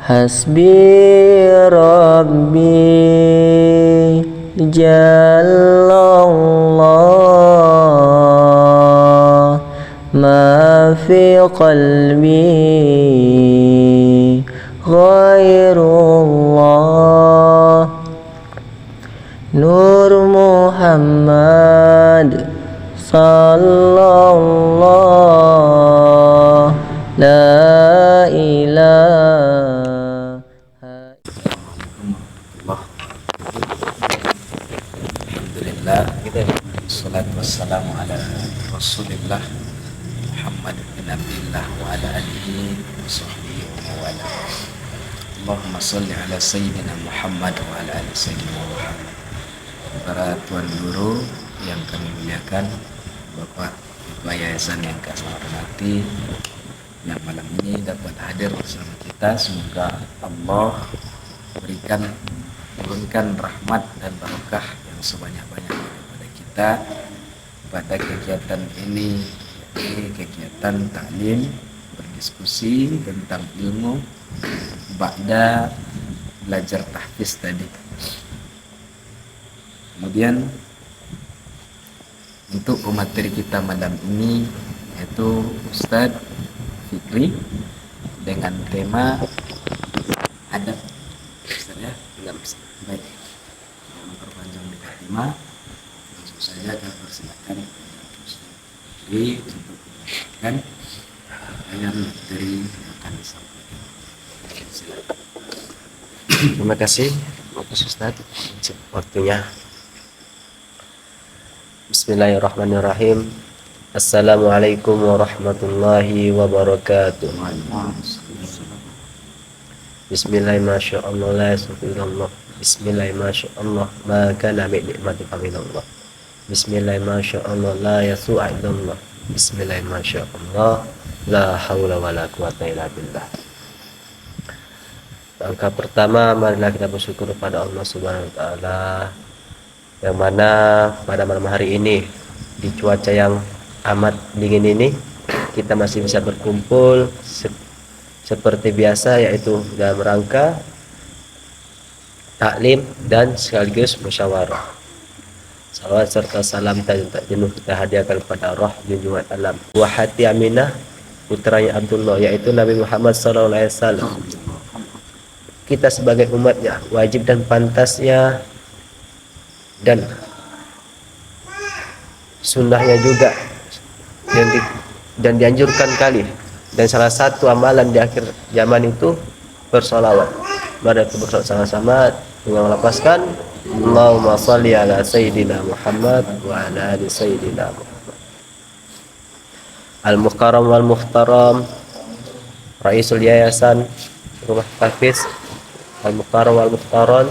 Hasbi Rabbi Jallallah ma fi qalbi ghairullah Nur Muhammad sallallahu la ilaha. Alhamdulillah, salatu wassalamu ala Rasulillah Muhammad bin Abdillah wa ala alihi wa sahbihi wa wala. Allahumma salli ala Sayyidina Muhammad wa ala ali Sayyidina Muhammad. Para tuan guru yang kami muliakan, Bapak Ketua Yayasan yang kami hormati, yang malam ini dapat hadir bersama kita, semoga Allah turunkan rahmat dan barakah yang sebanyak-banyaknya kepada kita pada kegiatan ini, kegiatan taklim berdiskusi tentang ilmu ba'da belajar tahfiz tadi. Kemudian untuk materi kita malam ini yaitu Ustadz Fikri dengan tema adab. Ustadz ya, baik. Memperpanjang dekat tema, langsung saja kami persilakan Ustadz Fikri untuk menyampaikan ayat materi yang akan disampaikan. Silakan. Terima kasih Ustadz waktunya. Bismillahirrahmanirrahim. Assalamualaikum warahmatullahi wabarakatuh. Bismillahirrahmanirrahim. Bismillahirrahmanirrahim. Ma kana min nikmatin faminallah. Bismillahirrahmanirrahim. La yasu'a illallah. Bismillahirrahmanirrahim. La haula wala quwata illa billah. Langkah pertama, marilah kita bersyukur kepada Allah Subhanahu wa taala yang mana pada malam hari ini di cuaca yang amat dingin ini kita masih bisa berkumpul seperti biasa, yaitu dalam rangka taklim dan sekaligus musyawarah. Salawat serta salam tak jenuh kita hadiahkan kepada roh junjungan alam buah hati Aminah putranya Abdullah, yaitu Nabi Muhammad SAW. Kita sebagai umatnya wajib dan pantasnya dan sunnahnya juga dan dianjurkan kali, dan salah satu amalan di akhir zaman itu bersolawat. Mari kita bersolawat sama-sama dengan melafazkan Allahumma shalli ala Sayyidina Muhammad wa ala ali Sayyidina Muhammad. Al-Muhtaram wal Muhtaram, Raisul Yayasan Rumah Tahfiz Al-Muhtaram wal Muhtaron,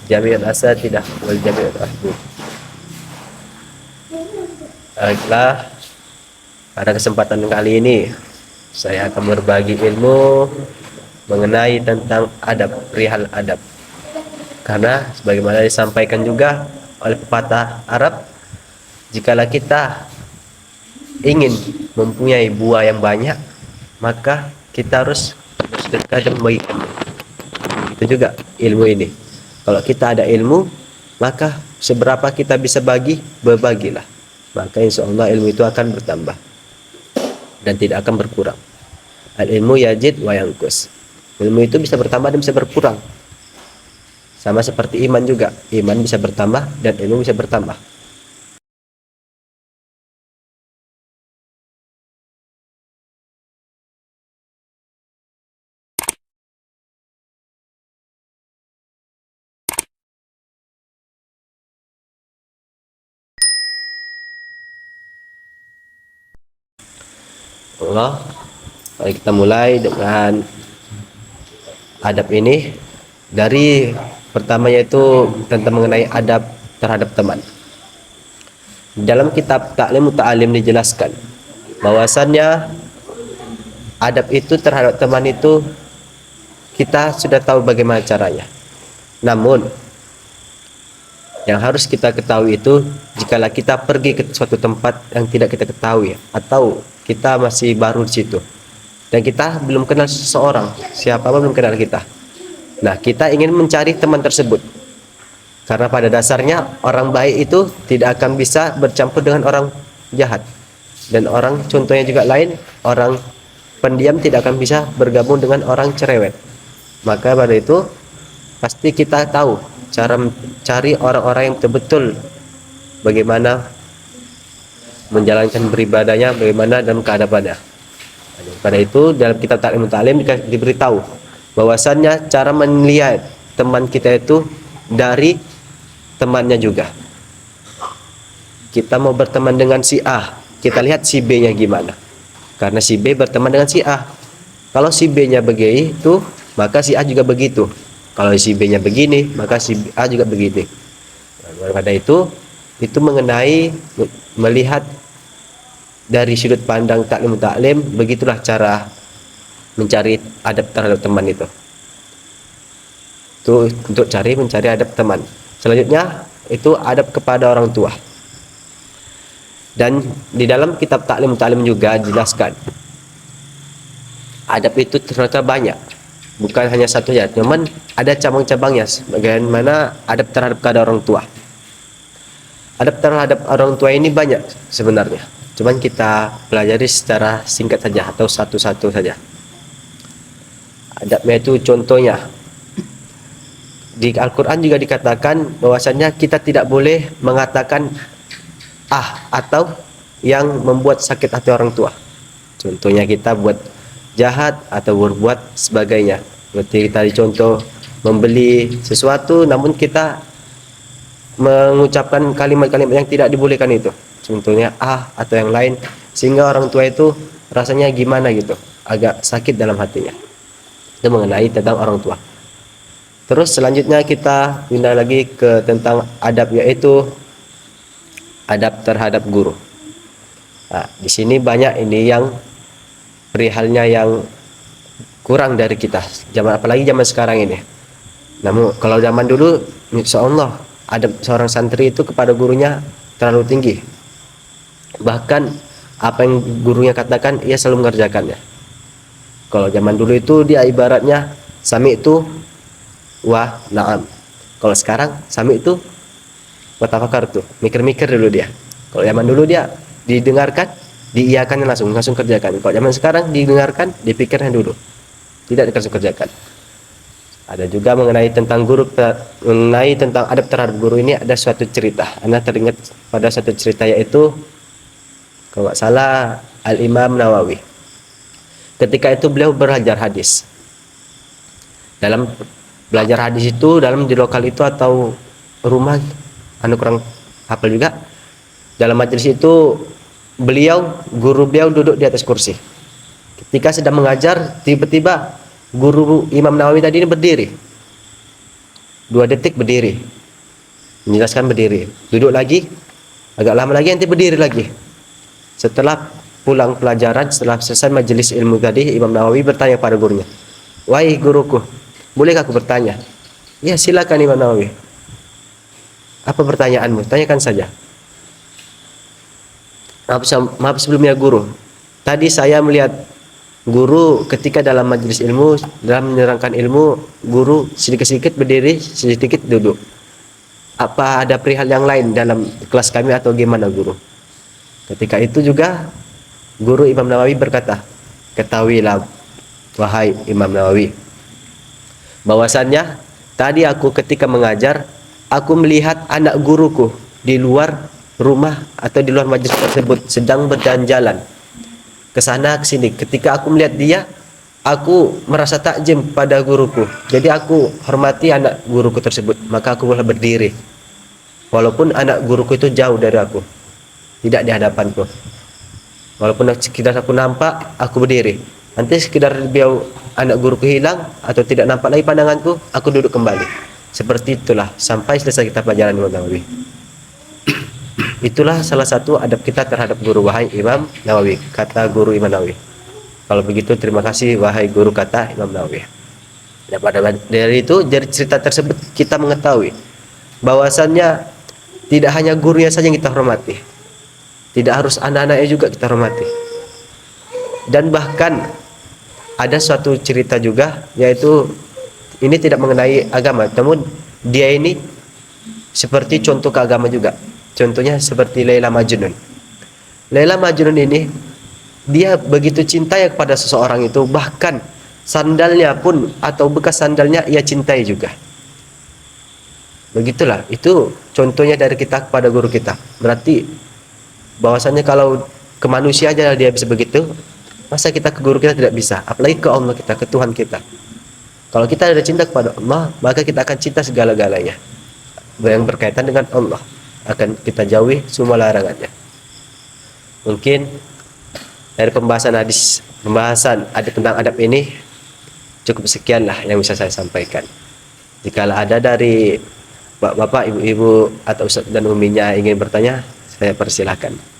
Jami'ul Asatidah wal Jami'ul Ahbub. Baiklah, pada kesempatan kali ini saya akan berbagi ilmu mengenai tentang adab, perihal adab. Karena sebagaimana disampaikan juga oleh pepatah Arab, jikalau kita ingin mempunyai buah yang banyak, maka kita harus bersedekah dan membagikan. Itu juga ilmu ini. Kalau kita ada ilmu, maka seberapa kita bisa berbagilah. Maka insya Allah ilmu itu akan bertambah dan tidak akan berkurang. Al-ilmu yazid wa yanqus. Ilmu itu bisa bertambah dan bisa berkurang. Sama seperti iman juga. Iman bisa bertambah dan ilmu bisa bertambah. Allah, mari kita mulai dengan adab ini. Dari pertama yaitu tentang mengenai adab terhadap teman. Dalam kitab Ta'lim Muta'alim dijelaskan bahwasannya adab itu terhadap teman itu kita sudah tahu bagaimana caranya. Namun yang harus kita ketahui itu, jikalau kita pergi ke suatu tempat yang tidak kita ketahui atau kita masih baru di situ, dan kita belum kenal seseorang, siapa pun belum kenal kita. Nah, kita ingin mencari teman tersebut. Karena pada dasarnya orang baik itu tidak akan bisa bercampur dengan orang jahat. Dan orang contohnya juga lain, orang pendiam tidak akan bisa bergabung dengan orang cerewet. Maka pada itu pasti kita tahu cara mencari orang-orang yang betul-betul bagaimana menjalankan beribadahnya, bagaimana dalam keadabannya. Pada itu dalam kitab Ta'limut Ta'lim diberitahu bahwasannya cara melihat teman kita itu dari temannya juga. Kita mau berteman dengan si A, kita lihat si B-nya gimana. Karena si B berteman dengan si A. Kalau si B-nya begitu, maka si A juga begitu. Kalau si B-nya begini, maka si A juga begini. Nah, pada itu mengenai melihat dari sudut pandang Ta'limut Ta'lim, begitulah cara mencari adab terhadap teman itu. Itu untuk mencari adab teman. Selanjutnya itu adab kepada orang tua. Dan di dalam kitab Ta'limut Ta'lim juga dijelaskan adab itu ternyata banyak, bukan hanya satu ya, namun ada cabang-cabangnya. Bagaimana adab terhadap kepada orang tua. Adab terhadap orang tua ini banyak sebenarnya, cuman kita pelajari secara singkat saja atau satu-satu saja. Adabnya itu contohnya di Al-Quran juga dikatakan bahwasannya kita tidak boleh mengatakan atau yang membuat sakit hati orang tua. Contohnya kita buat jahat atau berbuat sebagainya. Berarti kita contoh membeli sesuatu namun kita mengucapkan kalimat-kalimat yang tidak dibolehkan itu. Contohnya atau yang lain, sehingga orang tua itu rasanya gimana gitu, agak sakit dalam hatinya. Itu mengenai tentang orang tua. Terus selanjutnya kita pindah lagi ke tentang adab, yaitu adab terhadap guru. Nah, di sini banyak ini yang perihalnya yang kurang dari kita, apalagi zaman sekarang ini. Namun kalau zaman dulu, insya Allah adab seorang santri itu kepada gurunya terlalu tinggi. Bahkan apa yang gurunya katakan, ia selalu mengerjakannya. Kalau zaman dulu itu dia ibaratnya sami itu wah na'am. Kalau sekarang sami itu watafakar tuh, mikir-mikir dulu dia. Kalau zaman dulu dia didengarkan, diiyakan langsung kerjakan. Kalau zaman sekarang didengarkan, dipikirnya dulu, tidak langsung kerjakan. Ada juga mengenai tentang guru, mengenai tentang adab terhadap guru ini ada suatu cerita. Anda teringat pada suatu cerita, yaitu kalau nggak salah Al-Imam Nawawi. Ketika itu beliau belajar hadis. Dalam belajar hadis itu, dalam di lokal itu atau rumah, kurang hafal juga. Dalam majelis itu guru beliau duduk di atas kursi. Ketika sedang mengajar, tiba-tiba guru Imam Nawawi tadi ini berdiri. 2 detik berdiri, menjelaskan berdiri, duduk lagi, agak lama lagi nanti berdiri lagi. Setelah pulang pelajaran, setelah selesai majelis ilmu tadi, Imam Nawawi bertanya pada gurunya, "Wahai guruku, bolehkah aku bertanya?" "Ya, silakan Imam Nawawi. Apa pertanyaanmu? Tanyakan saja." Maaf sebelumnya guru. Tadi saya melihat guru ketika dalam majelis ilmu, dalam menerangkan ilmu, guru sedikit-sedikit berdiri, sedikit duduk. Apa ada perihal yang lain dalam kelas kami atau gimana guru? Ketika itu juga guru Imam Nawawi berkata, "Ketahuilah wahai Imam Nawawi, bahwasannya tadi aku ketika mengajar, aku melihat anak guruku di luar rumah atau di luar majelis tersebut sedang berjalan-jalan ke sana ke sini. Ketika aku melihat dia, aku merasa takjim pada guruku. Jadi aku hormati anak guruku tersebut, maka aku boleh berdiri. Walaupun anak guruku itu jauh dari aku, tidak di hadapanku. Walaupun sekedar aku nampak, aku berdiri. Nanti sekedar beliau anak guruku hilang atau tidak nampak lagi pandanganku, aku duduk kembali. Seperti itulah sampai selesai kita pelajaran Imam Nawawi. Itulah salah satu adab kita terhadap guru, wahai Imam Nawawi, kata guru Imam Nawawi. Kalau begitu terima kasih wahai guru, kata Imam Nawawi. Dan pada dari itu, dari cerita tersebut kita mengetahui bahwasannya tidak hanya gurunya saja yang kita hormati, tidak harus anak-anaknya juga kita hormati. Dan bahkan ada suatu cerita juga, yaitu ini tidak mengenai agama, namun dia ini seperti contoh ke agama juga. Contohnya seperti Laila Majnun. Laila Majnun ini dia begitu cinta ya kepada seseorang itu, bahkan sandalnya pun atau bekas sandalnya ia cintai juga. Begitulah, itu contohnya dari kita kepada guru kita. Berarti bahwasannya kalau ke manusia aja dia bisa begitu, masa kita ke guru kita tidak bisa, apalagi ke Allah kita, ke Tuhan kita. Kalau kita ada cinta kepada Allah, maka kita akan cinta segala-galanya yang berkaitan dengan Allah, akan kita jauhi semua larangannya. Mungkin dari pembahasan adab tentang adab ini cukup sekianlah yang bisa saya sampaikan. Jika ada dari bapak, ibu-ibu atau ustadz dan uminya ingin bertanya, saya persilahkan.